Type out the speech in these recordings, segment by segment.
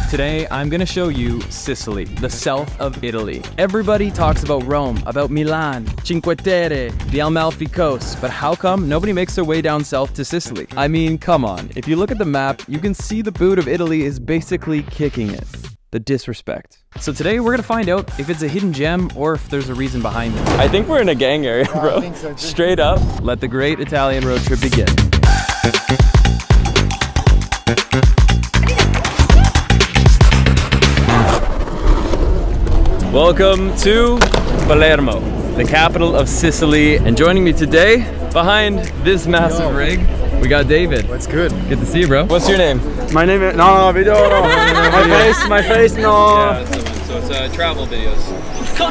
Today, I'm gonna show you Sicily, the south of Italy. Everybody talks about Rome, about Milan, Cinque Terre, the Amalfi Coast, but how come nobody makes their way down south to Sicily? I mean, come on. If you look at the map, you can see the boot of Italy is basically kicking it. The disrespect. So today we're gonna find out if it's a hidden gem or if there's a reason behind it. I think we're in a gang area, bro. I think so, straight up. Let the great Italian road trip begin. Welcome to Palermo, the capital of Sicily. And joining me today, behind this massive rig, we got David. What's good? Good to see you, bro. What's your name? My name is... No, Vito. My face, no. Yeah, so it's travel videos. 2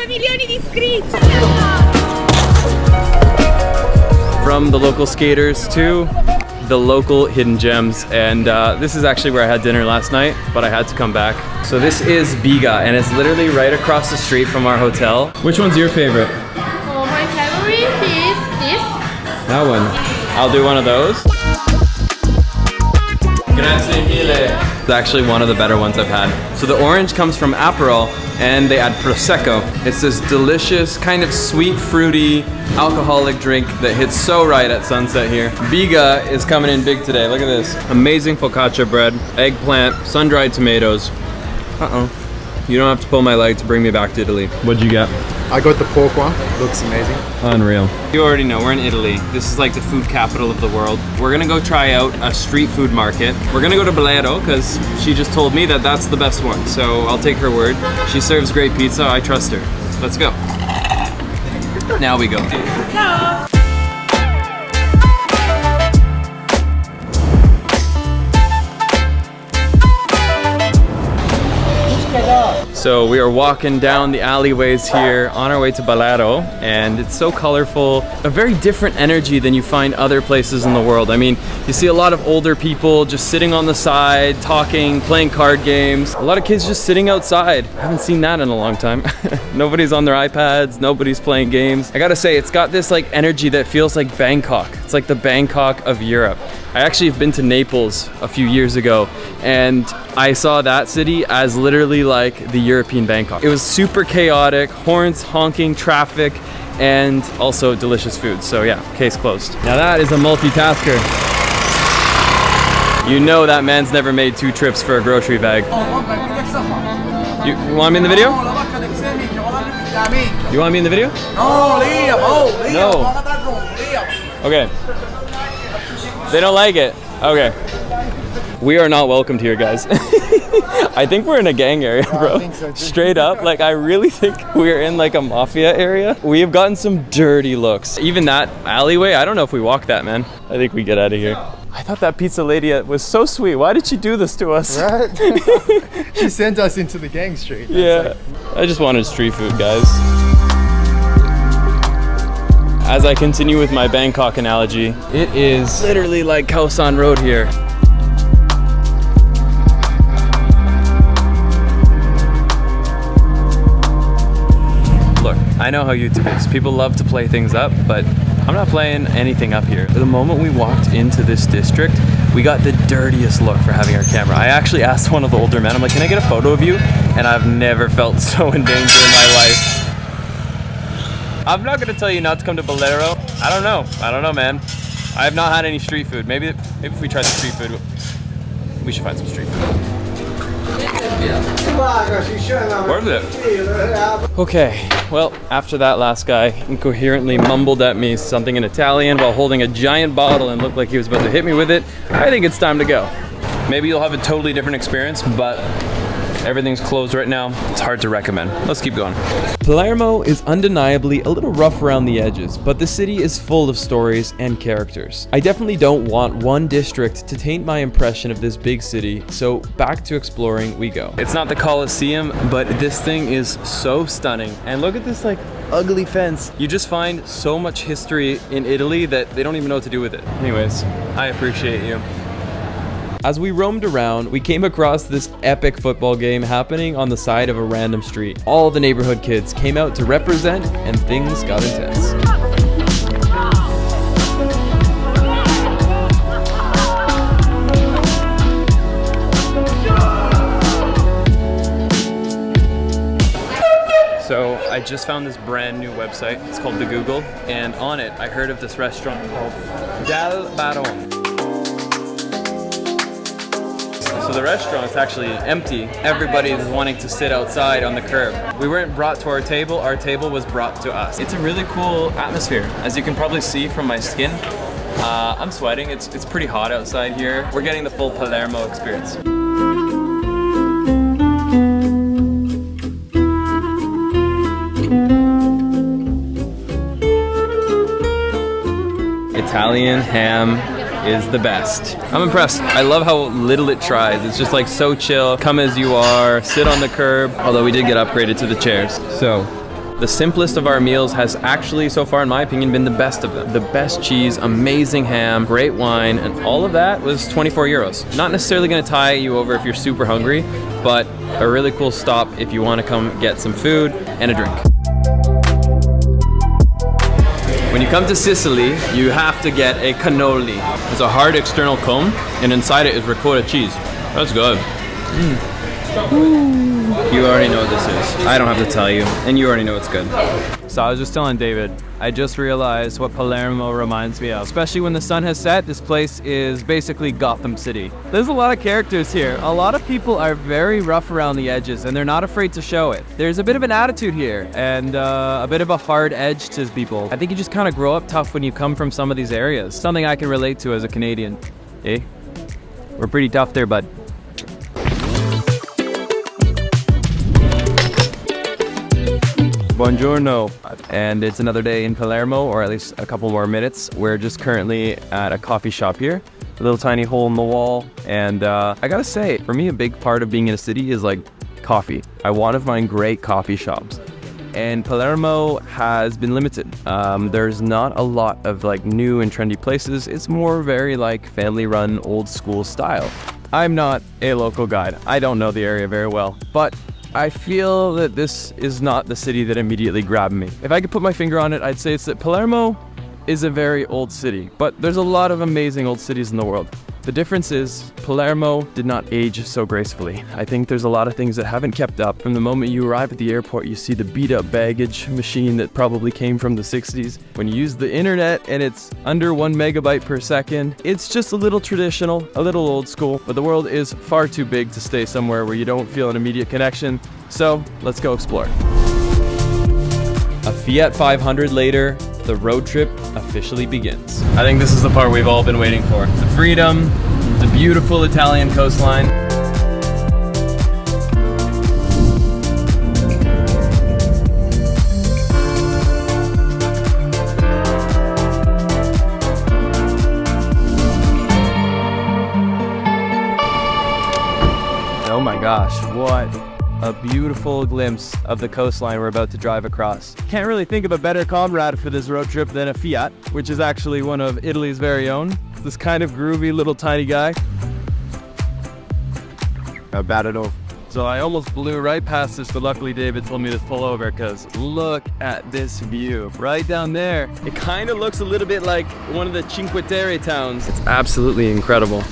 milioni di iscritti! From the local skaters to the local hidden gems, and this is actually where I had dinner last night, but I had to come back. So this is Biga, and it's literally right across the street from our hotel. Which one's your favorite? Oh, my favorite is this. That one. I'll do one of those. Grazie mille. It's actually one of the better ones I've had. So the orange comes from Aperol, and they add Prosecco. It's this delicious, kind of sweet, fruity, alcoholic drink that hits so right at sunset here. Biga is coming in big today. Look at this. Amazing focaccia bread, eggplant, sun-dried tomatoes. You don't have to pull my leg to bring me back to Italy. What'd you get? I got the pork one. Looks amazing. Unreal. You already know, we're in Italy. This is like the food capital of the world. We're gonna go try out a street food market. We're gonna go to Bolero because she just told me that that's the best one. So I'll take her word. She serves great pizza, I trust her. Let's go. Now we go. Ciao! So we are walking down the alleyways here on our way to Bolero, and it's so colorful. A very different energy than you find other places in the world. I mean, you see a lot of older people just sitting on the side, talking, playing card games. A lot of kids just sitting outside. I haven't seen that in a long time. Nobody's on their iPads, nobody's playing games. I gotta say, it's got this like energy that feels like Bangkok. It's like the Bangkok of Europe. I actually have been to Naples a few years ago, and I saw that city as literally like the European Bangkok. It was super chaotic, horns honking, traffic, and also delicious food. So yeah, case closed. Now that is a multitasker. You know that man's never made 2 trips for a grocery bag. You want me in the video? You want me in the video? No. Okay. They don't like it. Okay. We are not welcomed here, guys. I think we're in a gang area, bro. I think so, straight up, like I really think we're in like a mafia area. We have gotten some dirty looks. Even that alleyway, I don't know if we walk that, man. I think we get out of here. I thought that pizza lady was so sweet. Why did she do this to us? Right? She sent us into the gang street. Yeah. I just wanted street food, guys. As I continue with my Bangkok analogy, it is literally like Khao San Road here. Look, I know how YouTube is. People love to play things up, but I'm not playing anything up here. The moment we walked into this district, we got the dirtiest look for having our camera. I actually asked one of the older men, I'm like, can I get a photo of you? And I've never felt so in danger in my life. I'm not gonna tell you not to come to Bolero. I don't know, man. I have not had any street food. Maybe if we try the street food, we should find some street food. Where is it? Okay, well, after that last guy incoherently mumbled at me something in Italian while holding a giant bottle and looked like he was about to hit me with it, I think it's time to go. Maybe you'll have a totally different experience, but everything's closed right now. It's hard to recommend. Let's keep going. Palermo is undeniably a little rough around the edges, but the city is full of stories and characters. I definitely don't want one district to taint my impression of this big city, so back to exploring we go. It's not the Colosseum, but this thing is so stunning. And look at this like ugly fence. You just find so much history in Italy that they don't even know what to do with it. Anyways, I appreciate you. As we roamed around, we came across this epic football game happening on the side of a random street. All the neighborhood kids came out to represent, and things got intense. So I just found this brand new website. It's called The Google, and on it I heard of this restaurant called Dal Baron. So the restaurant's actually empty. Everybody is wanting to sit outside on the curb. We weren't brought to our table was brought to us. It's a really cool atmosphere. As you can probably see from my skin, I'm sweating. It's pretty hot outside here. We're getting the full Palermo experience. Italian ham is the best. I'm impressed. I love how little it tries. It's just like so chill, come as you are, sit on the curb, although we did get upgraded to the chairs. So, the simplest of our meals has actually, so far in my opinion, been the best of them. The best cheese, amazing ham, great wine, and all of that was 24 euros. Not necessarily gonna tie you over if you're super hungry, but a really cool stop if you wanna come get some food and a drink. When you come to Sicily, you have to get a cannoli. It's a hard external cone, and inside it is ricotta cheese. That's good. You already know what this is. I don't have to tell you, and you already know it's good. So I was just telling David, I just realized what Palermo reminds me of. Especially when the sun has set, this place is basically Gotham City. There's a lot of characters here. A lot of people are very rough around the edges, and they're not afraid to show it. There's a bit of an attitude here, and a bit of a hard edge to people. I think you just kind of grow up tough when you come from some of these areas. Something I can relate to as a Canadian. Eh? We're pretty tough there, bud. Buongiorno, and it's another day in Palermo, or at least a couple more minutes. We're just currently at a coffee shop here, a little tiny hole in the wall, and I gotta say, for me, a big part of being in a city is like coffee. I want to find great coffee shops, and Palermo has been limited. There's not a lot of like new and trendy places. It's more very like family-run, old-school style. I'm not a local guide. I don't know the area very well, but I feel that this is not the city that immediately grabbed me. If I could put my finger on it, I'd say it's that Palermo is a very old city, but there's a lot of amazing old cities in the world. The difference is Palermo did not age so gracefully. I think there's a lot of things that haven't kept up. From the moment you arrive at the airport, you see the beat up baggage machine that probably came from the 60s. When you use the internet and it's under 1 megabyte per second, it's just a little traditional, a little old school, but the world is far too big to stay somewhere where you don't feel an immediate connection. So let's go explore. A Fiat 500 later, the road trip officially begins. I think this is the part we've all been waiting for. The freedom, the beautiful Italian coastline. Oh my gosh, what a beautiful glimpse of the coastline we're about to drive across. Can't really think of a better comrade for this road trip than a Fiat, which is actually one of Italy's very own. It's this kind of groovy little tiny guy. Not bad at all. So I almost blew right past this, but luckily David told me to pull over because look at this view right down there. It kind of looks a little bit like one of the Cinque Terre towns. It's absolutely incredible.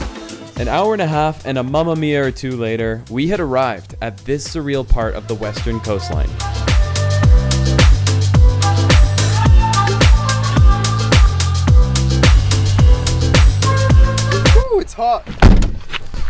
An hour and a half and a Mamma Mia or two later, we had arrived at this surreal part of the western coastline. Ooh, it's hot.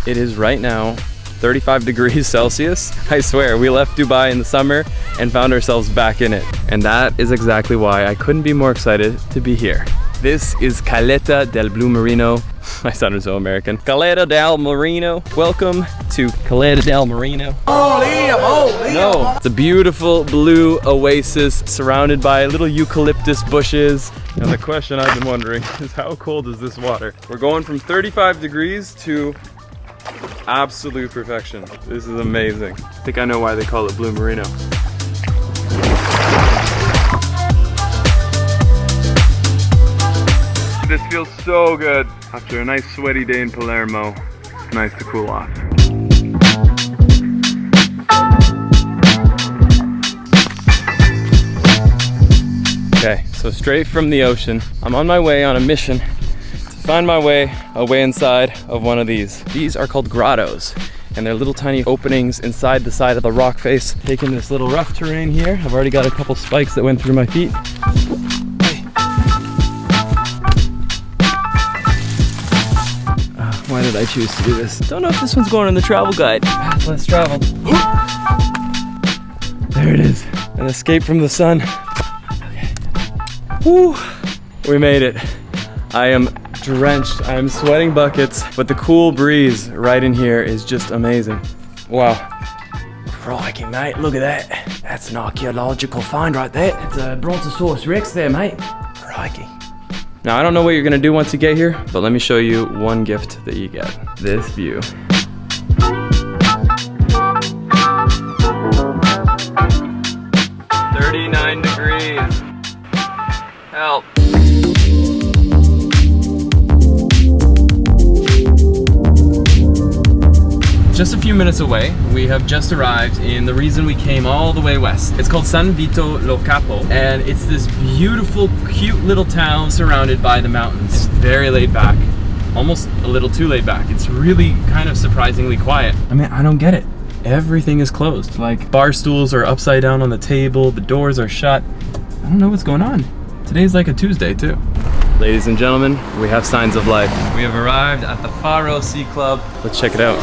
It is right now 35 degrees Celsius. I swear, we left Dubai in the summer and found ourselves back in it. And that is exactly why I couldn't be more excited to be here. This is Caleta del Blue Marino. I sounded so American. Caleta del Marino. Welcome to Caleta del Marino. No, it's a beautiful blue oasis surrounded by little eucalyptus bushes. And the question I've been wondering is how cold is this water? We're going from 35 degrees to absolute perfection. This is amazing. I think I know why they call it Blue Marino. This feels so good. After a nice sweaty day in Palermo, it's nice to cool off. Okay, so straight from the ocean, I'm on my way on a mission to find my way away inside of one of these. These are called grottos. and they're little tiny openings inside the side of the rock face. Taking this little rough terrain here. I've already got a couple spikes that went through my feet. Why did I choose to do this? Don't know if this one's going on the travel guide. Path less traveled. There it is. An escape from the sun. Okay. Woo! We made it. I am drenched. I am sweating buckets, but the cool breeze right in here is just amazing. Wow. Crikey, mate, look at that. That's an archaeological find right there. It's a Brontosaurus Rex there, mate. Crikey. Now, I don't know what you're gonna do once you get here, but let me show you one gift that you get. This view. Degrees. Help. Just a few minutes away, we have just arrived in the reason we came all the way west. It's called San Vito Lo Capo, and it's this beautiful, cute little town surrounded by the mountains. It's very laid back, almost a little too laid back. It's really kind of surprisingly quiet. I mean, I don't get it. Everything is closed. Like, bar stools are upside down on the table, the doors are shut. I don't know what's going on. Today's like a Tuesday too. Ladies and gentlemen, we have signs of life. We have arrived at the Faro Sea Club. Let's check it out.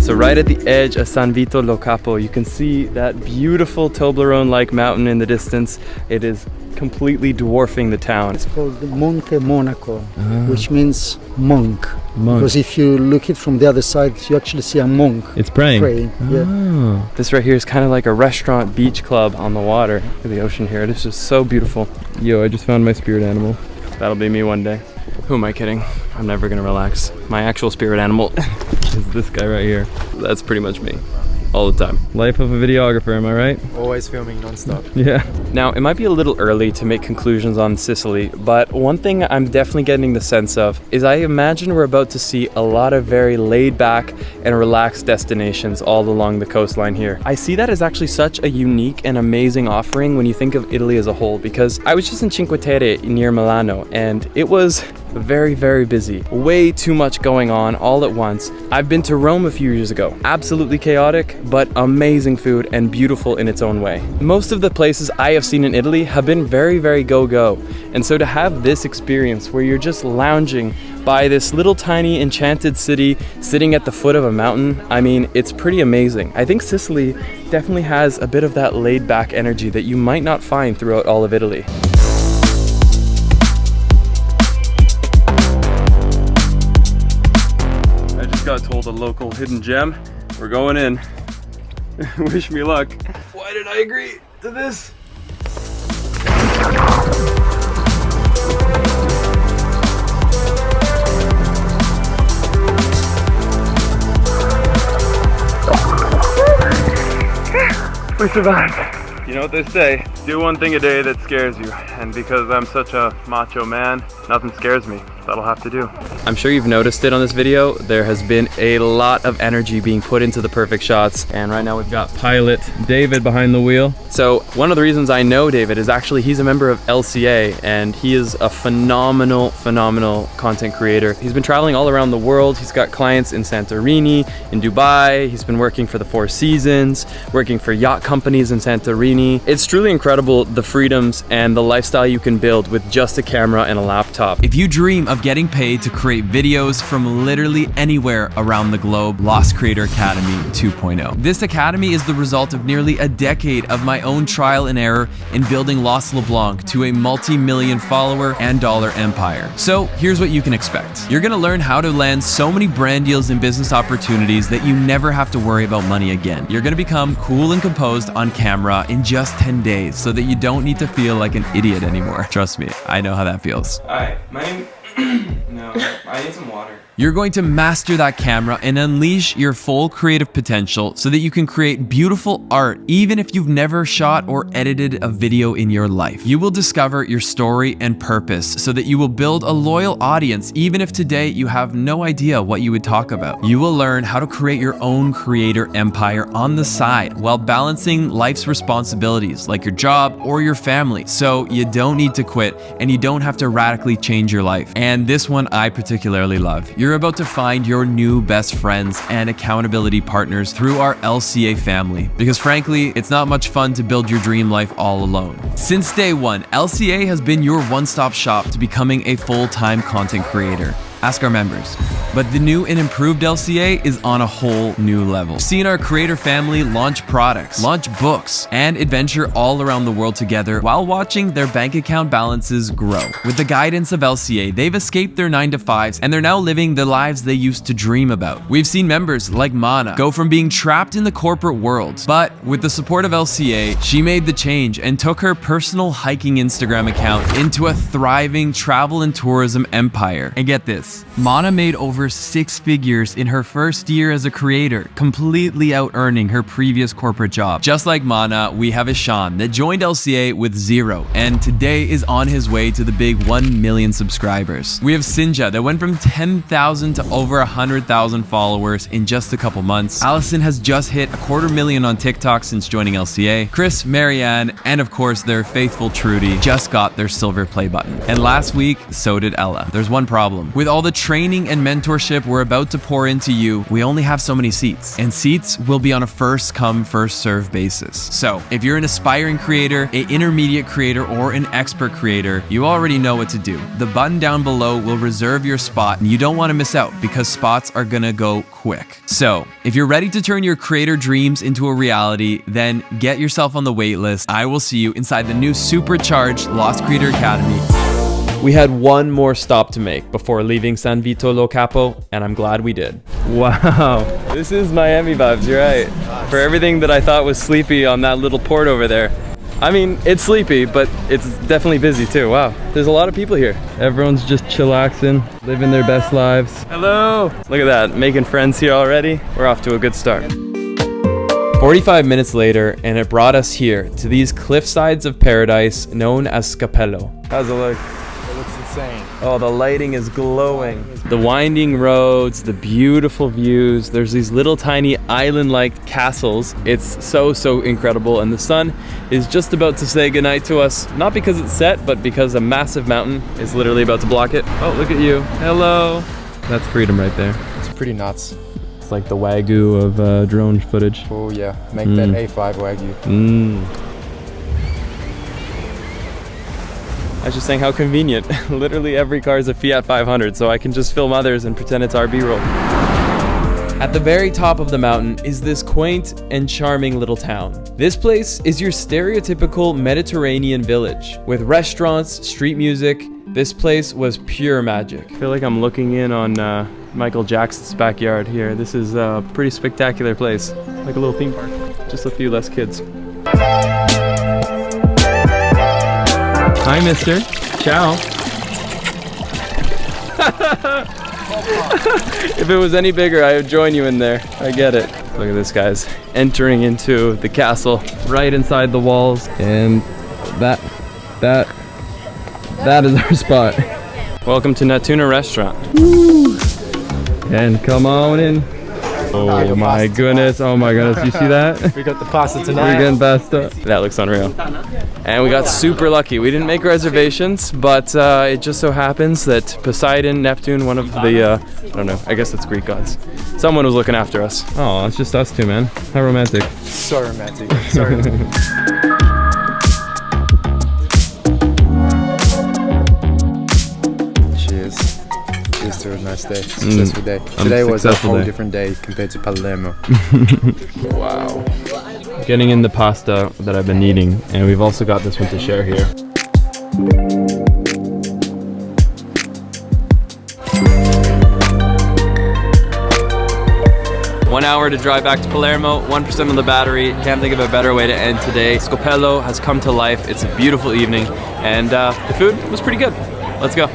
So right at the edge of San Vito Lo Capo, you can see that beautiful Toblerone-like mountain in the distance. It is completely dwarfing the town. It's called Monte Monaco, which means monk. Because if you look it from the other side, you actually see a monk. It's praying. Yeah. This right here is kind of like a restaurant beach club on the water. Look at the ocean here. It is just so beautiful. Yo, I just found my spirit animal. That'll be me one day. Who am I kidding? I'm never gonna relax. My actual spirit animal is this guy right here. That's pretty much me. All the time. Life of a videographer, am I right? Always filming non-stop. Yeah. Now, it might be a little early to make conclusions on Sicily, but one thing I'm definitely getting the sense of is I imagine we're about to see a lot of very laid back and relaxed destinations all along the coastline here. I see that as actually such a unique and amazing offering when you think of Italy as a whole, because I was just in Cinque Terre near Milano, and it was very, very busy. Way too much going on all at once. I've been to Rome a few years ago. Absolutely chaotic, but amazing food and beautiful in its own way. Most of the places I have seen in Italy have been very, very go-go. And so to have this experience where you're just lounging by this little tiny enchanted city sitting at the foot of a mountain, I mean, it's pretty amazing. I think Sicily definitely has a bit of that laid-back energy that you might not find throughout all of Italy. Got told a local hidden gem. We're going in. Wish me luck. Why did I agree to this? We survived. You know what they say, do one thing a day that scares you. And because I'm such a macho man, nothing scares me. That'll have to do. I'm sure you've noticed it on this video. There has been a lot of energy being put into the perfect shots. And right now we've got pilot David behind the wheel. So one of the reasons I know David is actually he's a member of LCA, and he is a phenomenal content creator. He's been traveling all around the world. He's got clients in Santorini, in Dubai. He's been working for the Four Seasons, working for yacht companies in Santorini. It's truly incredible the freedoms and the lifestyle you can build with just a camera and a laptop. If you dream of getting paid to create videos from literally anywhere around the globe, Lost Creator Academy 2.0. This academy is the result of nearly a decade of my own trial and error in building Lost LeBlanc to a multi-million follower and dollar empire. So here's what you can expect. You're gonna learn how to land so many brand deals and business opportunities that you never have to worry about money again. You're gonna become cool and composed on camera in just 10 days so that you don't need to feel like an idiot anymore. Trust me, I know how that feels. Alright, my name... No, I need some water. You're going to master that camera and unleash your full creative potential so that you can create beautiful art even if you've never shot or edited a video in your life. You will discover your story and purpose so that you will build a loyal audience even if today you have no idea what you would talk about. You will learn how to create your own creator empire on the side while balancing life's responsibilities like your job or your family, so you don't need to quit and you don't have to radically change your life. And this one I particularly love. You're about to find your new best friends and accountability partners through our LCA family. Because frankly, it's not much fun to build your dream life all alone. Since day one, LCA has been your one-stop shop to becoming a full-time content creator. Ask our members. But the new and improved LCA is on a whole new level. We've seen our creator family launch products, launch books, and adventure all around the world together while watching their bank account balances grow. With the guidance of LCA, they've escaped their 9-to-5s and they're now living the lives they used to dream about. We've seen members like Mana go from being trapped in the corporate world, but with the support of LCA, she made the change and took her personal hiking Instagram account into a thriving travel and tourism empire. And get this, Mana made over 6 figures in her first year as a creator, completely out-earning her previous corporate job. Just like Mana, we have Ishan that joined LCA with 0 and today is on his way to the big 1 million subscribers. We have Sinja that went from 10,000 to over 100,000 followers in just a couple months. Allison has just hit 250,000 on TikTok since joining LCA. Chris, Marianne, and of course their faithful Trudy just got their silver play button. And last week, so did Ella. There's one problem. With all the training and mentorship we're about to pour into you, we only have so many seats, and seats will be on a first come, first serve basis. So if you're an aspiring creator, an intermediate creator, or an expert creator, you already know what to do. The button down below will reserve your spot, and you don't want to miss out because spots are gonna go quick. So if you're ready to turn your creator dreams into a reality, then get yourself on the wait list. I will see you inside the new supercharged Lost Creator Academy. We had one more stop to make before leaving San Vito Lo Capo, and I'm glad we did. Wow, this is Miami vibes, you're right. For everything that I thought was sleepy on that little port over there. I mean, it's sleepy, but it's definitely busy too. Wow, there's a lot of people here. Everyone's just chillaxing, living their best lives. Hello! Look at that, making friends here already. We're off to a good start. 45 minutes later, and it brought us here to these cliff sides of paradise known as Scopello. How's it look? It looks insane. Oh, the lighting is glowing. The winding roads, the beautiful views. There's these little tiny island-like castles. It's so incredible. And the sun is just about to say goodnight to us. Not because it's set, but because a massive mountain is literally about to block it. Oh, look at you. Hello. That's freedom right there. It's pretty nuts. It's like the Wagyu of drone footage. Oh yeah, make that A5 Wagyu. I was just saying how convenient. Literally every car is a Fiat 500, so I can just film others and pretend it's our B-roll. At the very top of the mountain is this quaint and charming little town. This place is your stereotypical Mediterranean village. With restaurants, street music, this place was pure magic. I feel like I'm looking in on Michael Jackson's backyard here. This is a pretty spectacular place. Like a little theme park. Just a few less kids. Hi, mister. Ciao. If it was any bigger, I would join you in there. I get it. Look at this, guys. Entering into the castle right inside the walls. And that is our spot. Welcome to Natuna Restaurant. Woo. And come on in. Oh my goodness, oh my goodness, you see that? We got the pasta tonight. We're getting pasta. That looks unreal. And we got super lucky. We didn't make reservations, but it just so happens that Poseidon, Neptune, one of the, I don't know, I guess it's Greek gods. Someone was looking after us. Oh, it's just us two, man. How romantic. So romantic. Sorry. Cheers. Cheers to a nice day. Successful day. Today was a whole different day compared to Palermo. Wow. Getting in the pasta that I've been eating, and we've also got this one to share here. One hour to drive back to Palermo, 1% on the battery. Can't think of a better way to end today. Scopello has come to life. It's a beautiful evening, and the food was pretty good. Let's go.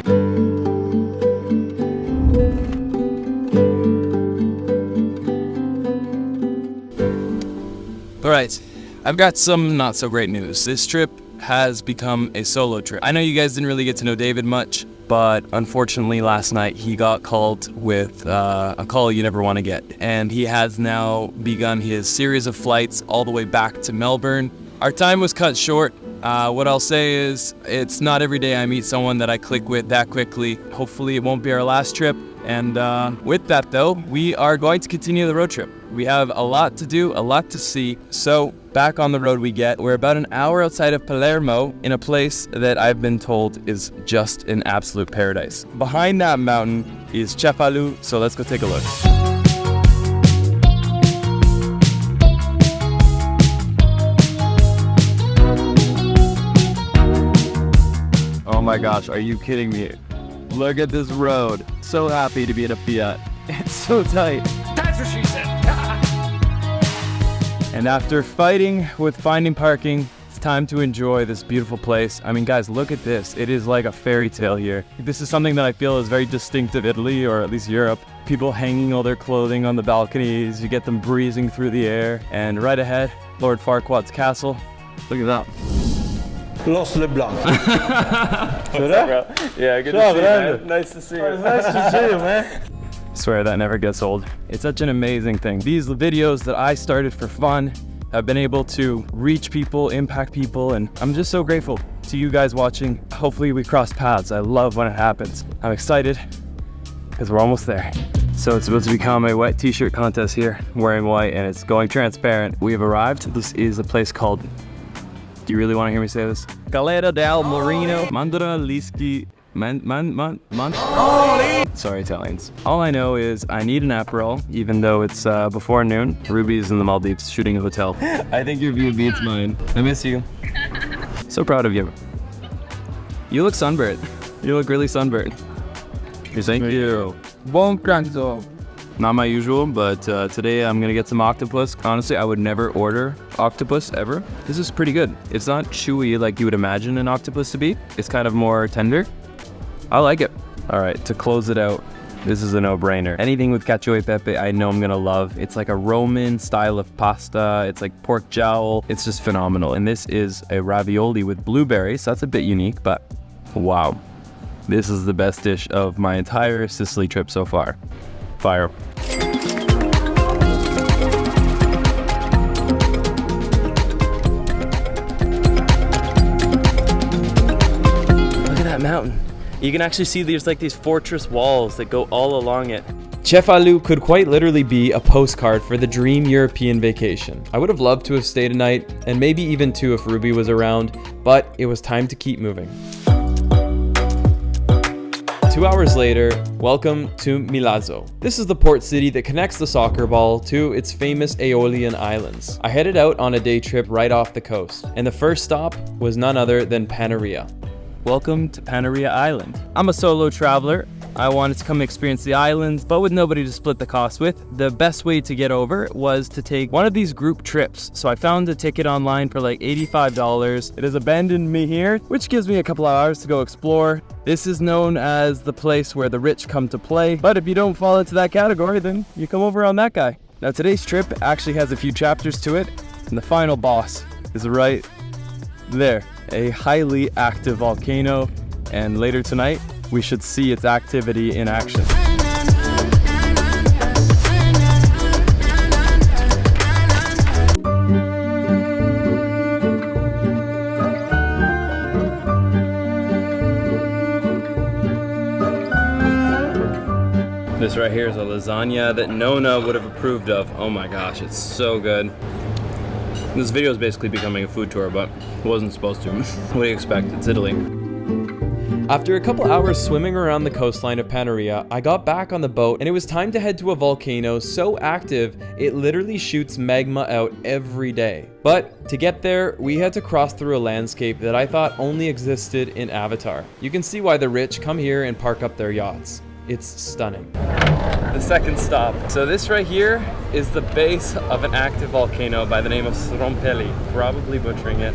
Alright, I've got some not so great news. This trip has become a solo trip. I know you guys didn't really get to know David much, but unfortunately last night he got called with a call you never want to get. And he has now begun his series of flights all the way back to Melbourne. Our time was cut short, What I'll say is, it's not every day I meet someone that I click with that quickly. Hopefully it won't be our last trip. And with that though, we are going to continue the road trip. We have a lot to do, a lot to see. So back on the road we get. We're about an hour outside of Palermo in a place that I've been told is just an absolute paradise. Behind that mountain is Cefalu, so let's go take a look. Oh my gosh, are you kidding me? Look at this road. So happy to be in a Fiat. It's so tight. That's what she said. And after fighting with finding parking, it's time to enjoy this beautiful place. I mean, guys, look at this. It is like a fairy tale here. This is something that I feel is very distinct of Italy, or at least Europe. People hanging all their clothing on the balconies. You get them breezing through the air. And right ahead, Lord Farquaad's castle. Look at that. Los LeBlanc. Yeah, good to see you, man. Nice to see you. Nice to see you, man. I swear that never gets old. It's such an amazing thing. These videos that I started for fun have been able to reach people, impact people, and I'm just so grateful to you guys watching. Hopefully we cross paths. I love when it happens. I'm excited because we're almost there. So it's about to become a wet t-shirt contest here, wearing white, and it's going transparent. We have arrived. This is a place called, do you really want to hear me say this? Galera del Marino, Mandra Lischi, Sorry, Italians. All I know is I need an Aperol, even though it's before noon. Ruby's in the Maldives shooting a hotel. I think your view beats mine. I miss you. So proud of you. You look sunburned. You look really sunburned. Thank you. Buon pranzo. Not my usual, but today I'm gonna get some octopus. Honestly, I would never order octopus ever. This is pretty good. It's not chewy like you would imagine an octopus to be. It's kind of more tender. I like it. All right, to close it out, this is a no-brainer. Anything with cacio e pepe, I know I'm gonna love. It's like a Roman style of pasta. It's like pork jowl. It's just phenomenal. And this is a ravioli with blueberries. So that's a bit unique, but wow. This is the best dish of my entire Sicily trip so far. Fire. Look at that mountain. You can actually see there's like these fortress walls that go all along it. Cefalu could quite literally be a postcard for the dream European vacation. I would have loved to have stayed a night, and maybe even two if Ruby was around, but it was time to keep moving. 2 hours later, welcome to Milazzo. This is the port city that connects the soccer ball to its famous Aeolian Islands. I headed out on a day trip right off the coast, and the first stop was none other than Panarea. Welcome to Panarea Island. I'm a solo traveler. I wanted to come experience the islands, but with nobody to split the cost with. The best way to get over was to take one of these group trips. So I found a ticket online for like $85. It has abandoned me here, which gives me a couple of hours to go explore. This is known as the place where the rich come to play, but if you don't fall into that category, then you come over on that guy. Now today's trip actually has a few chapters to it, and the final boss is right there. A highly active volcano, and later tonight we should see its activity in action. This right here is a lasagna that Nona would have approved of. Oh my gosh, it's so good. This video is basically becoming a food tour, but it wasn't supposed to. What do you expect? It's Italy. After a couple hours swimming around the coastline of Panarea, I got back on the boat and it was time to head to a volcano so active it literally shoots magma out every day. But to get there, we had to cross through a landscape that I thought only existed in Avatar. You can see why the rich come here and park up their yachts. It's stunning. The second stop. So this right here is the base of an active volcano by the name of Stromboli. Probably butchering it.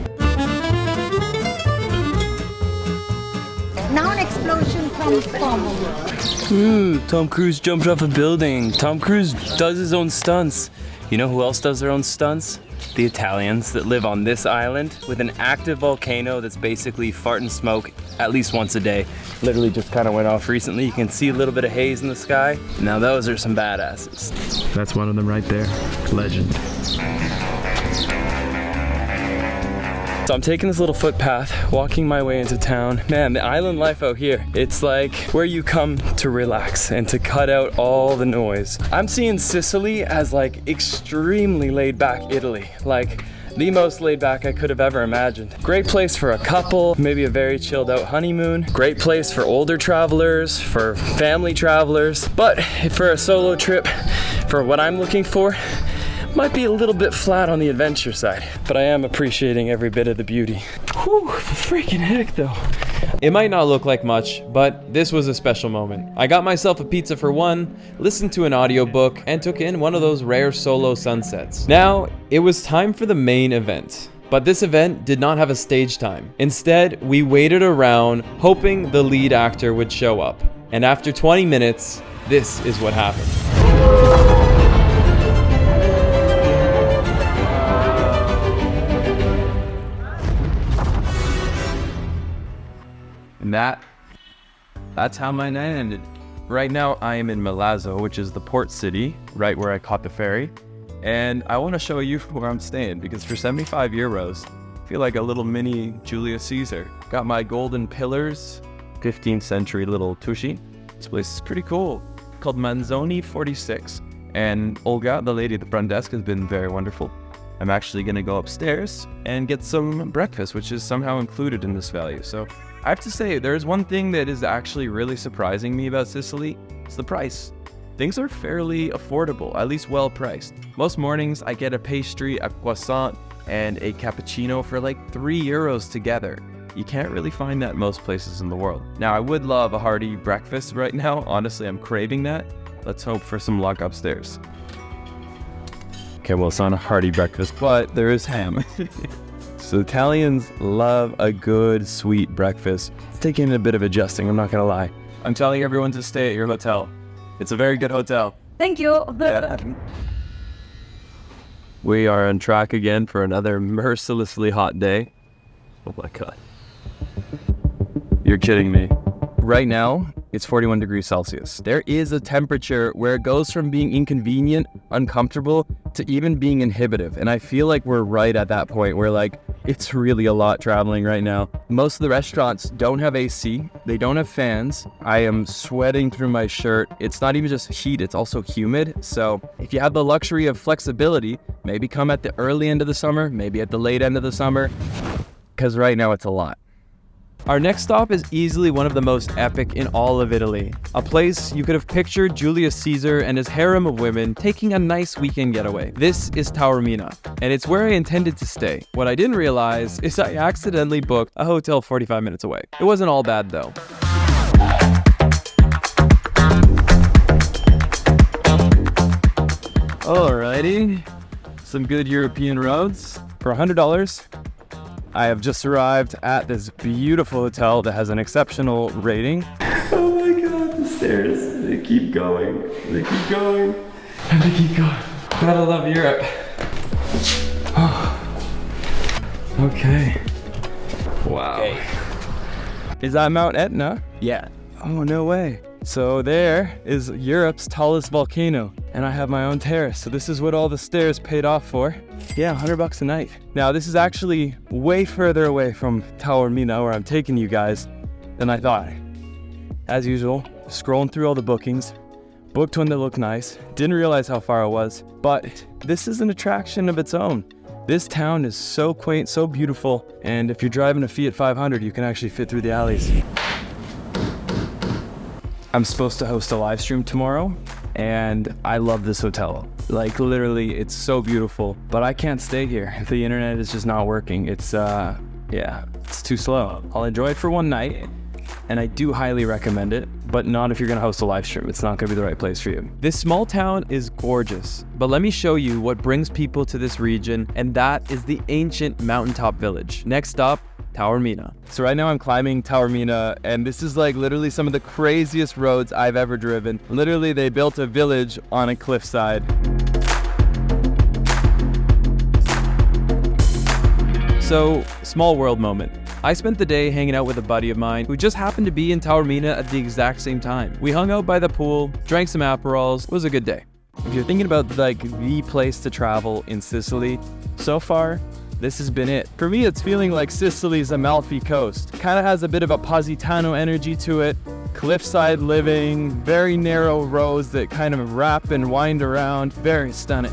Now an explosion from Tom. Tom Cruise jumped off a building. Tom Cruise does his own stunts. You know who else does their own stunts? The Italians that live on this island with an active volcano that's basically farting smoke at least once a day. Literally just kind of went off recently. You can see a little bit of haze in the sky. Now those are some badasses. That's one of them right there. Legend. So I'm taking this little footpath, walking my way into town. Man, the island life out here, it's like where you come to relax and to cut out all the noise. I'm seeing Sicily as like extremely laid back Italy, like the most laid back I could have ever imagined. Great place for a couple, maybe a very chilled out honeymoon. Great place for older travelers, for family travelers. But for a solo trip, for what I'm looking for, might be a little bit flat on the adventure side, but I am appreciating every bit of the beauty. Whew, the freaking heck though. It might not look like much, but this was a special moment. I got myself a pizza for one, listened to an audiobook, and took in one of those rare solo sunsets. Now, it was time for the main event. But this event did not have a stage time. Instead, we waited around, hoping the lead actor would show up. And after 20 minutes, this is what happened. And that's how my night ended. Right now I am in Milazzo, which is the port city, right where I caught the ferry. And I want to show you where I'm staying because for 75 euros, I feel like a little mini Julius Caesar. Got my golden pillars, 15th century little tushy. This place is pretty cool. Called Manzoni 46. And Olga, the lady at the front desk, has been very wonderful. I'm actually going to go upstairs and get some breakfast, which is somehow included in this value. So I have to say, there's one thing that is actually really surprising me about Sicily. It's the price. Things are fairly affordable, at least well priced. Most mornings I get a pastry, a croissant, and a cappuccino for like 3 euros together. You can't really find that most places in the world. Now, I would love a hearty breakfast right now. Honestly, I'm craving that. Let's hope for some luck upstairs. Okay, well, it's not a hearty breakfast, but there is ham. So Italians love a good, sweet breakfast. It's taking a bit of adjusting, I'm not gonna lie. I'm telling everyone to stay at your hotel. It's a very good hotel. Thank you. We are on track again for another mercilessly hot day. Oh my God. You're kidding me. Right now, it's 41 degrees Celsius. There is a temperature where it goes from being inconvenient, uncomfortable, to even being inhibitive. And I feel like we're right at that point where like, it's really a lot traveling right now. Most of the restaurants don't have AC. They don't have fans. I am sweating through my shirt. It's not even just heat, it's also humid. So if you have the luxury of flexibility, maybe come at the early end of the summer, maybe at the late end of the summer, because right now it's a lot. Our next stop is easily one of the most epic in all of Italy. A place you could have pictured Julius Caesar and his harem of women taking a nice weekend getaway. This is Taormina, and it's where I intended to stay. What I didn't realize is I accidentally booked a hotel 45 minutes away. It wasn't all bad though. Alrighty, some good European roads. For $100, I have just arrived at this beautiful hotel that has an exceptional rating. Oh my God, the stairs, they keep going. They keep going. And they keep going. Gotta love Europe. Oh. Okay. Wow. Hey. Is that Mount Etna? Yeah. Oh, no way. So there is Europe's tallest volcano, and I have my own terrace. So this is what all the stairs paid off for. Yeah, $100 a night. Now this is actually way further away from Taormina, where I'm taking you guys, than I thought. As usual, scrolling through all the bookings, booked one that looked nice, didn't realize how far it was, but this is an attraction of its own. This town is so quaint, so beautiful, and if you're driving a Fiat 500, you can actually fit through the alleys. I'm supposed to host a live stream tomorrow, and I love this hotel. Like literally, it's so beautiful, but I can't stay here. The internet is just not working. It's it's too slow. I'll enjoy it for one night, and I do highly recommend it, but not if you're gonna host a live stream. It's not gonna be the right place for you. This small town is gorgeous, but let me show you what brings people to this region, and that is the ancient mountaintop village. Next stop, Taormina. So right now I'm climbing Taormina, and this is like literally some of the craziest roads I've ever driven. Literally, they built a village on a cliffside. So, small world moment. I spent the day hanging out with a buddy of mine who just happened to be in Taormina at the exact same time. We hung out by the pool, drank some Aperols. It was a good day. If you're thinking about like the place to travel in Sicily, so far, this has been it. For me, it's feeling like Sicily's Amalfi Coast. Kind of has a bit of a Positano energy to it. Cliffside living, very narrow roads that kind of wrap and wind around. Very stunning.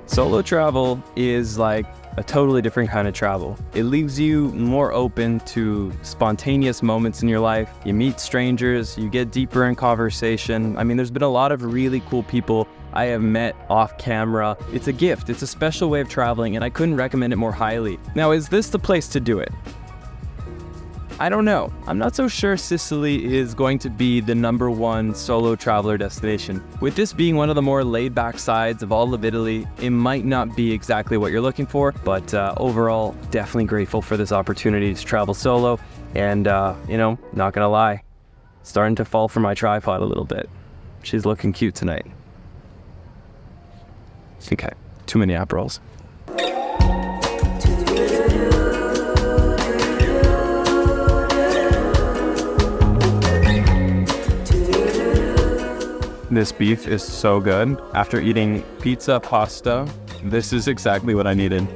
Solo travel is like a totally different kind of travel. It leaves you more open to spontaneous moments in your life. You meet strangers, you get deeper in conversation. I mean, there's been a lot of really cool people I have met off camera. It's a gift, it's a special way of traveling, and I couldn't recommend it more highly. Now, is this the place to do it? I don't know. I'm not so sure Sicily is going to be the #1 solo traveler destination. With this being one of the more laid-back sides of all of Italy, it might not be exactly what you're looking for, but overall, definitely grateful for this opportunity to travel solo. And, you know, not gonna lie, starting to fall for my tripod a little bit. She's looking cute tonight. Okay, too many Aperols. This beef is so good. After eating pizza, pasta, this is exactly what I needed.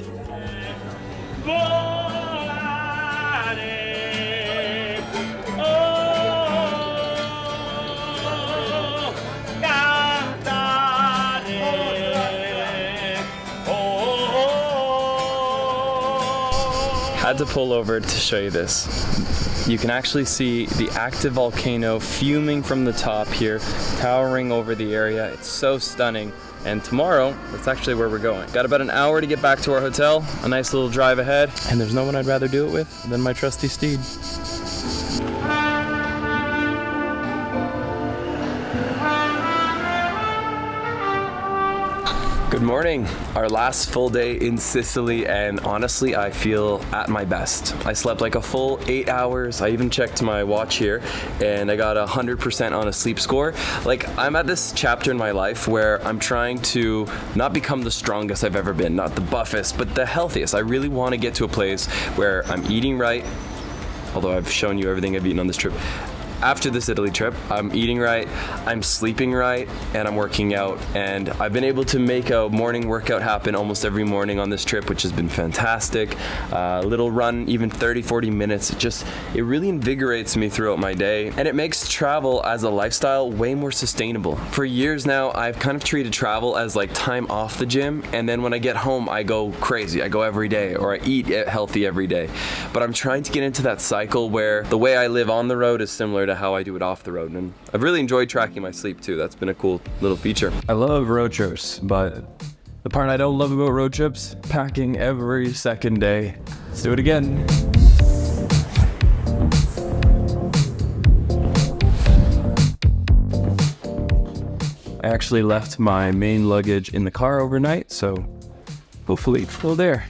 Had to pull over to show you this. You can actually see the active volcano fuming from the top here, towering over the area. It's so stunning. And tomorrow, that's actually where we're going. Got about an hour to get back to our hotel, a nice little drive ahead, and there's no one I'd rather do it with than my trusty steed. Good morning. Our last full day in Sicily, and honestly, I feel at my best. I slept like a full 8 hours. I even checked my watch here, and I got 100% on a sleep score. Like, I'm at this chapter in my life where I'm trying to not become the strongest I've ever been, not the buffest, but the healthiest. I really want to get to a place where I'm eating right, although I've shown you everything I've eaten on this trip. After this Italy trip, I'm eating right, I'm sleeping right, and I'm working out. And I've been able to make a morning workout happen almost every morning on this trip, which has been fantastic. A little run, even 30-40 minutes. It really invigorates me throughout my day. And it makes travel as a lifestyle way more sustainable. For years now, I've kind of treated travel as like time off the gym. And then when I get home, I go crazy. I go every day, or I eat healthy every day. But I'm trying to get into that cycle where the way I live on the road is similar to how I do it off the road, and I've really enjoyed tracking my sleep too. That's been a cool little feature. I love road trips, but the part I don't love about road trips, packing every second day. Let's do it again. I actually left my main luggage in the car overnight, so hopefully it's still there.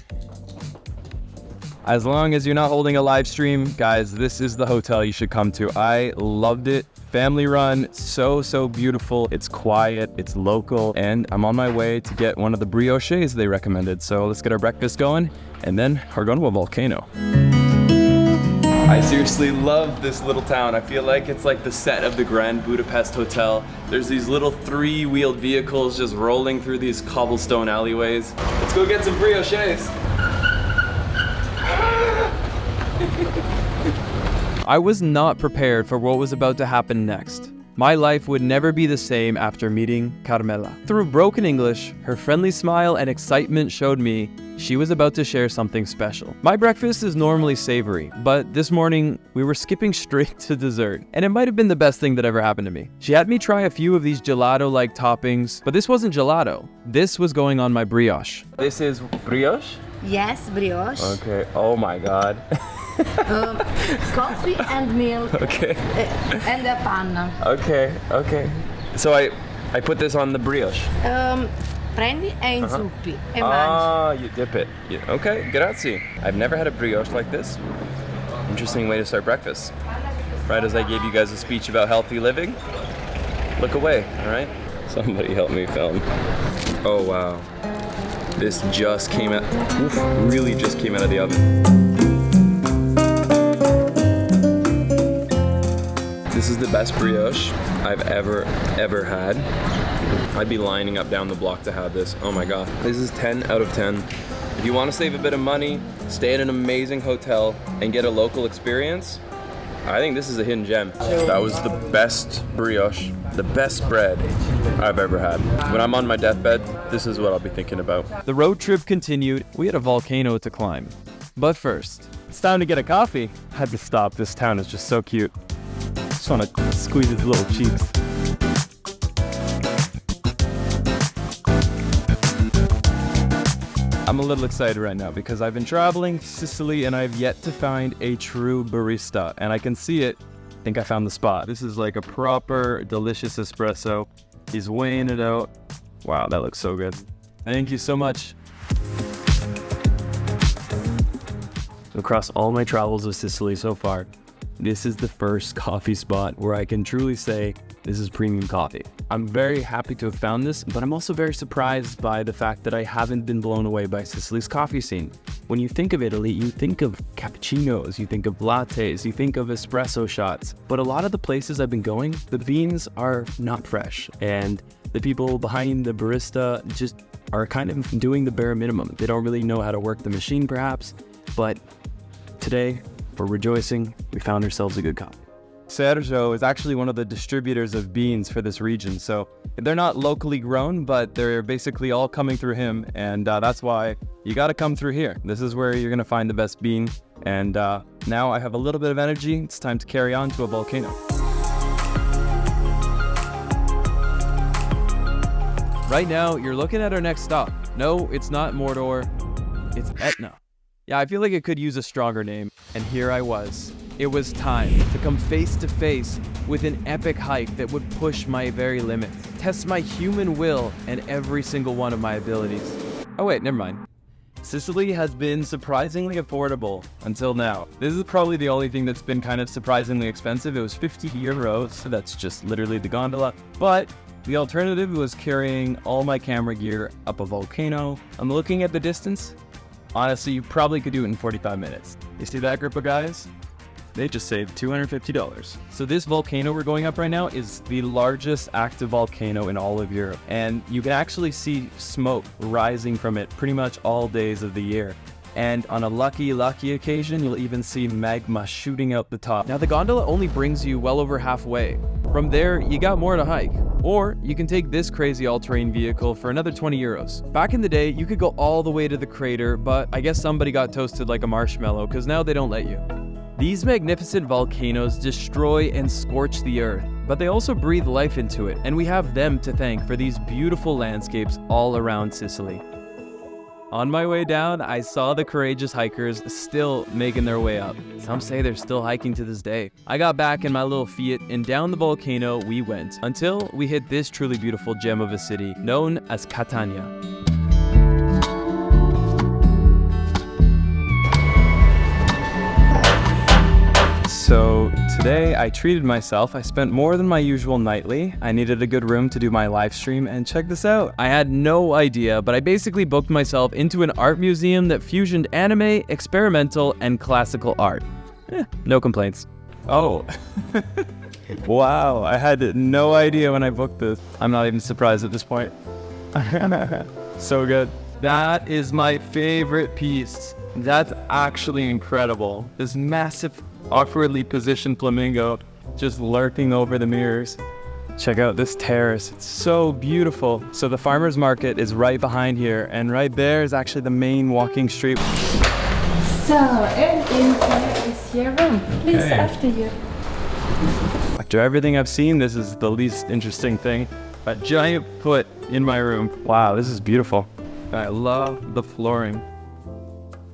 As long as you're not holding a live stream, guys, this is the hotel you should come to. I loved it. Family run, so beautiful. It's quiet, it's local, and I'm on my way to get one of the brioches they recommended. So let's get our breakfast going, and then we're going to a volcano. I seriously love this little town. I feel like it's like the set of the Grand Budapest Hotel. There's these little 3-wheeled vehicles just rolling through these cobblestone alleyways. Let's go get some brioches. I was not prepared for what was about to happen next. My life would never be the same after meeting Carmela. Through broken English, her friendly smile and excitement showed me she was about to share something special. My breakfast is normally savory, but this morning we were skipping straight to dessert, and it might have been the best thing that ever happened to me. She had me try a few of these gelato-like toppings, but this wasn't gelato. This was going on my brioche. This is brioche? Yes, brioche. Okay, oh my god. Coffee and milk. Okay. And a panna. Okay. So I put this on the brioche. Prendi e insuppi e mangi. Ah, you dip it. Okay, grazie. I've never had a brioche like this. Interesting way to start breakfast. Right as I gave you guys a speech about healthy living. Look away, all right? Somebody help me film. Oh wow. This just came out, really just came out of the oven. This is the best brioche I've ever had. I'd be lining up down the block to have this. Oh my God. This is 10 out of 10. If you want to save a bit of money, stay at an amazing hotel, and get a local experience, I think this is a hidden gem. That was the best brioche, the best bread I've ever had. When I'm on my deathbed, this is what I'll be thinking about. The road trip continued. We had a volcano to climb. But first, it's time to get a coffee. I had to stop. This town is just so cute. Just want to squeeze his little cheeks. I'm a little excited right now because I've been traveling Sicily and I've yet to find a true barista. And I can see it. I think I found the spot. This is like a proper delicious espresso. He's weighing it out. Wow, that looks so good. Thank you so much. Across all my travels of Sicily so far, this is the first coffee spot where I can truly say this is premium coffee. I'm very happy to have found this, but I'm also very surprised by the fact that I haven't been blown away by Sicily's coffee scene. When you think of Italy, you think of cappuccinos, you think of lattes, you think of espresso shots. But a lot of the places I've been going, the beans are not fresh. And the people behind the barista just are kind of doing the bare minimum. They don't really know how to work the machine perhaps, but today, for rejoicing, we found ourselves a good coffee. Sergio is actually one of the distributors of beans for this region, so they're not locally grown, but they're basically all coming through him, and that's why you gotta come through here. This is where you're gonna find the best bean, and now I have a little bit of energy. It's time to carry on to a volcano. Right now, you're looking at our next stop. No, it's not Mordor, it's Etna. Yeah, I feel like it could use a stronger name, and here I was. It was time to come face to face with an epic hike that would push my very limits, test my human will and every single one of my abilities. Oh wait, never mind. Sicily has been surprisingly affordable until now. This is probably the only thing that's been kind of surprisingly expensive. It was 50 euros, so that's just literally the gondola. But the alternative was carrying all my camera gear up a volcano. I'm looking at the distance. Honestly, you probably could do it in 45 minutes. You see that group of guys? They just saved $250. So this volcano we're going up right now is the largest active volcano in all of Europe. And you can actually see smoke rising from it pretty much all days of the year. And on a lucky occasion, you'll even see magma shooting out the top. Now the gondola only brings you well over halfway. From there, you got more to hike. Or you can take this crazy all-terrain vehicle for another 20 euros. Back in the day, you could go all the way to the crater, but I guess somebody got toasted like a marshmallow because now they don't let you. These magnificent volcanoes destroy and scorch the earth, but they also breathe life into it, and we have them to thank for these beautiful landscapes all around Sicily. On my way down, I saw the courageous hikers still making their way up. Some say they're still hiking to this day. I got back in my little Fiat and down the volcano we went until we hit this truly beautiful gem of a city known as Catania. So today I treated myself. I spent more than my usual nightly. I needed a good room to do my live stream, and check this out. I had no idea, but I basically booked myself into an art museum that fusioned anime, experimental, and classical art. No complaints. Oh, wow, I had no idea when I booked this. I'm not even surprised at this point. So good. That is my favorite piece. That's actually incredible. This massive, awkwardly positioned flamingo just lurking over the mirrors. Check out this terrace. It's so beautiful. So the farmer's market is right behind here, and right there is actually the main walking street. So, and in here is your room. Please, after you. After everything I've seen, this is the least interesting thing. A giant foot in my room. Wow, this is beautiful. I love the flooring.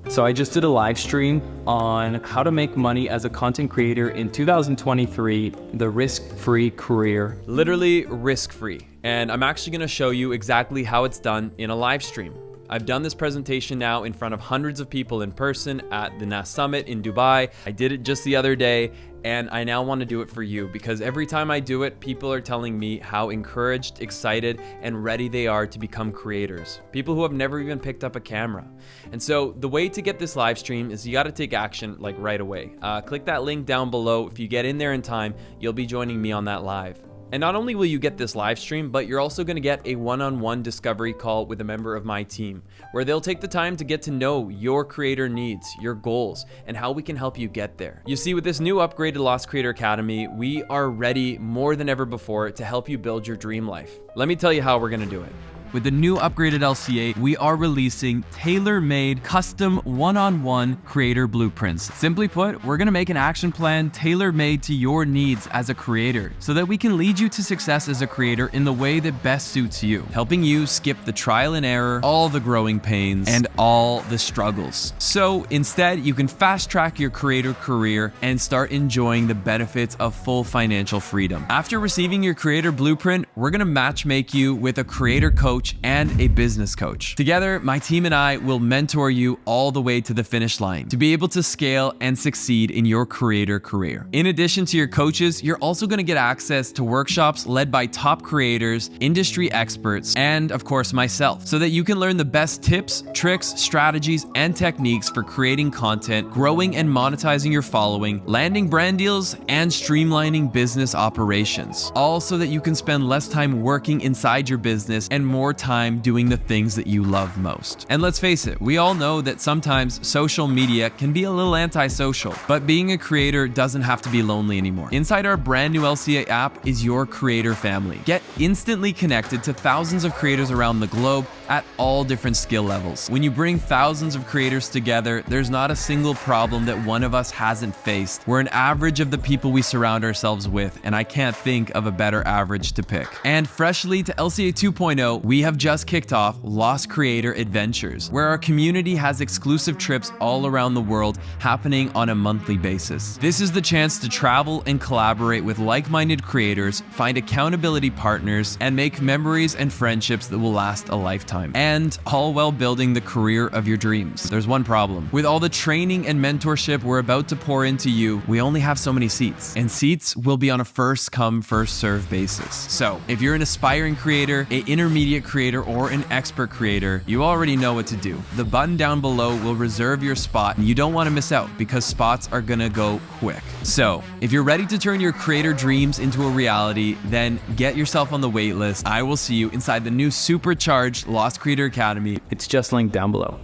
So I just did a live stream on how to make money as a content creator in 2023, the risk-free career. Literally risk-free. And I'm actually gonna show you exactly how it's done in a live stream. I've done this presentation now in front of hundreds of people in person at the NAS Summit in Dubai. I did it just the other day, and I now want to do it for you because every time I do it, people are telling me how encouraged, excited, and ready they are to become creators. People who have never even picked up a camera. And so the way to get this live stream is you got to take action like right away. Click that link down below. If you get in there in time, you'll be joining me on that live. And not only will you get this live stream, but you're also going to get a one-on-one discovery call with a member of my team, where they'll take the time to get to know your creator needs, your goals, and how we can help you get there. You see, with this new upgraded Lost Creator Academy, we are ready more than ever before to help you build your dream life. Let me tell you how we're going to do it. With the new upgraded LCA, we are releasing tailor-made, custom one-on-one creator blueprints. Simply put, we're gonna make an action plan tailor-made to your needs as a creator so that we can lead you to success as a creator in the way that best suits you, helping you skip the trial and error, all the growing pains, and all the struggles. So instead, you can fast-track your creator career and start enjoying the benefits of full financial freedom. After receiving your creator blueprint, we're gonna matchmake you with a creator coach and a business coach. Together, my team and I will mentor you all the way to the finish line to be able to scale and succeed in your creator career. In addition to your coaches, you're also going to get access to workshops led by top creators, industry experts, and of course myself, so that you can learn the best tips, tricks, strategies, and techniques for creating content, growing and monetizing your following, landing brand deals, and streamlining business operations. All so that you can spend less time working inside your business and more time doing the things that you love most. And let's face it, we all know that sometimes social media can be a little antisocial, but being a creator doesn't have to be lonely anymore. Inside our brand new LCA app is your creator family. Get instantly connected to thousands of creators around the globe at all different skill levels. When you bring thousands of creators together, there's not a single problem that one of us hasn't faced. We're an average of the people we surround ourselves with, and I can't think of a better average to pick. And freshly to LCA 2.0, we have just kicked off Lost Creator Adventures, where our community has exclusive trips all around the world happening on a monthly basis. This is the chance to travel and collaborate with like-minded creators, find accountability partners, and make memories and friendships that will last a lifetime. And all while building the career of your dreams. There's one problem. With all the training and mentorship we're about to pour into you, we only have so many seats. And seats will be on a first come, first serve basis. So if you're an aspiring creator, an intermediate creator, or an expert creator, you already know what to do. The button down below will reserve your spot, and you don't want to miss out because spots are gonna go quick. So if you're ready to turn your creator dreams into a reality, then get yourself on the wait list. I will see you inside the new supercharged Lost Creator Academy. It's just linked down below.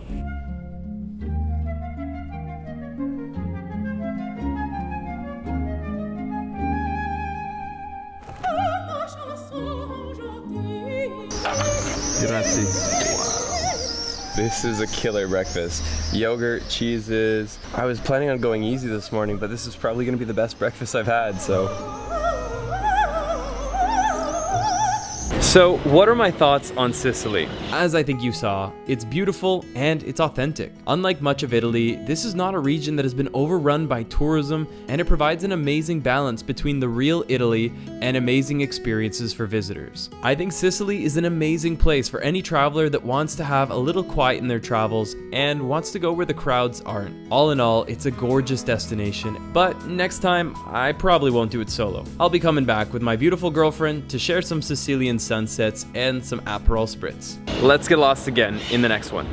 Grazie. This is a killer breakfast. Yogurt, cheeses. I was planning on going easy this morning, but this is probably gonna be the best breakfast I've had, so. So, what are my thoughts on Sicily? As I think you saw, it's beautiful and it's authentic. Unlike much of Italy, this is not a region that has been overrun by tourism, and it provides an amazing balance between the real Italy and amazing experiences for visitors. I think Sicily is an amazing place for any traveler that wants to have a little quiet in their travels and wants to go where the crowds aren't. All in all, it's a gorgeous destination, but next time, I probably won't do it solo. I'll be coming back with my beautiful girlfriend to share some Sicilian sunsets and some Aperol Spritz. Let's get lost again in the next one.